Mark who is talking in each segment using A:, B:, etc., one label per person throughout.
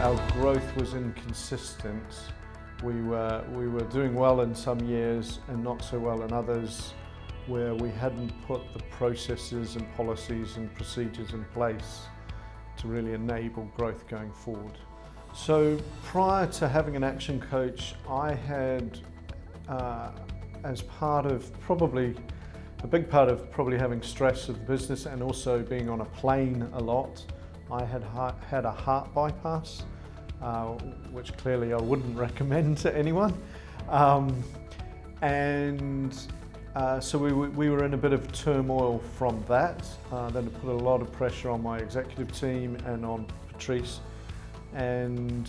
A: Our growth was inconsistent. We were doing well in some years and not so well in others, where we hadn't put the processes and policies and procedures in place to really enable growth going forward. So prior to having an action coach, I had, as part of probably, a big part of probably having stress of the business and also being on a plane a lot, I had had a heart bypass, which clearly I wouldn't recommend to anyone. So we were in a bit of turmoil from that. Then it put a lot of pressure on my executive team and on Patrice. And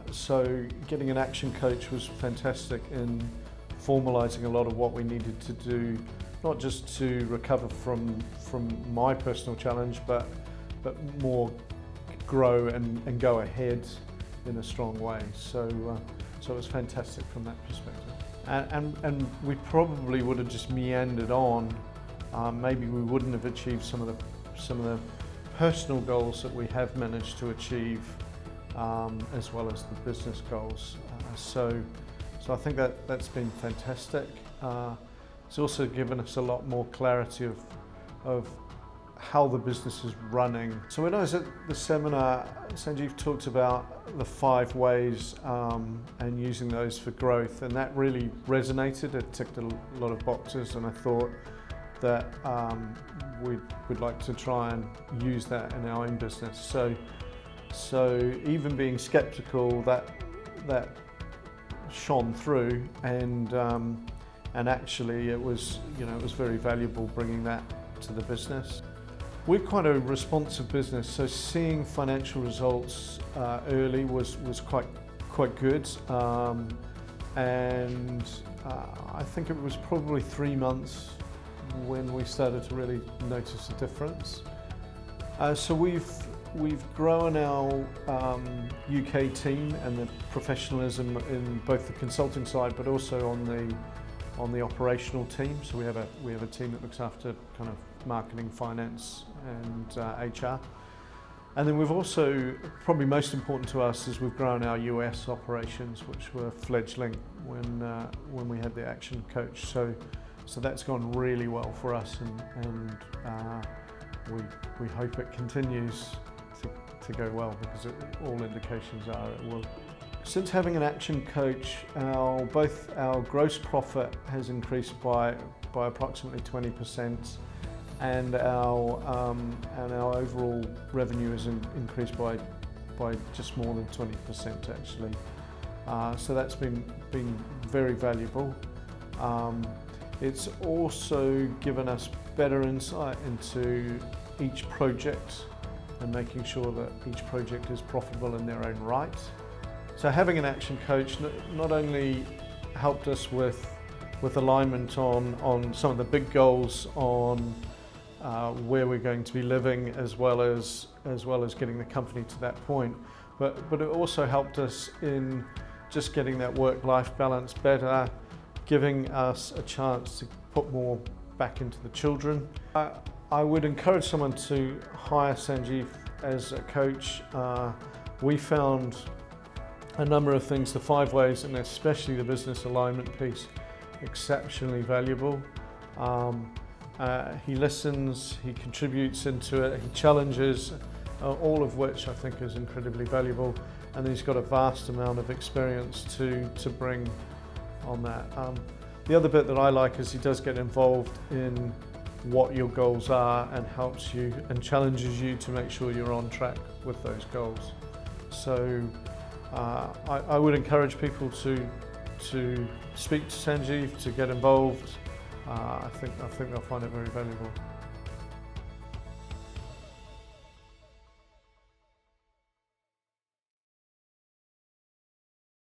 A: so getting an action coach was fantastic in formalising a lot of what we needed to do, not just to recover from my personal challenge, but more grow and go ahead in a strong way. So it was fantastic from that perspective. And we probably would have just meandered on. Maybe we wouldn't have achieved some of the personal goals that we have managed to achieve, as well as the business goals. So I think that's been fantastic. It's also given us a lot more clarity of how the business is running. So when I was at the seminar, Sanjiv talked about the 5 ways and using those for growth, and that really resonated. It ticked a lot of boxes, and I thought that we'd like to try and use that in our own business. So even being skeptical, that shone through, and actually it was very valuable bringing that to the business. We're quite a responsive business, so seeing financial results early was quite good, and I think it was probably 3 months when we started to really notice a difference. So we've grown our UK team and the professionalism in both the consulting side, but also on the operational team. So we have a team that looks after kind of marketing, finance, and HR. And then we've also, probably most important to us, is we've grown our US operations, which were fledgling when we had the action coach. So that's gone really well for us, and we hope it continues to go well, because all indications are it will. Since having an action coach, both our gross profit has increased by approximately 20%, and our overall revenue has increased by just more than 20% actually. So that's been very valuable. It's also given us better insight into each project and making sure that each project is profitable in their own right. So having an action coach not only helped us with alignment on some of the big goals on where we're going to be living, as well as getting the company to that point, but it also helped us in just getting that work-life balance better, giving us a chance to put more back into the children. I would encourage someone to hire Sanjiv as a coach. We found a number of things, the 5 ways, and especially the business alignment piece, exceptionally valuable. He listens, he contributes into it, he challenges, all of which I think is incredibly valuable, and he's got a vast amount of experience to bring on that. The other bit that I like is he does get involved in what your goals are and helps you and challenges you to make sure you're on track with those goals. So I would encourage people to speak to Sanjiv, to get involved. I think they'll find it very valuable.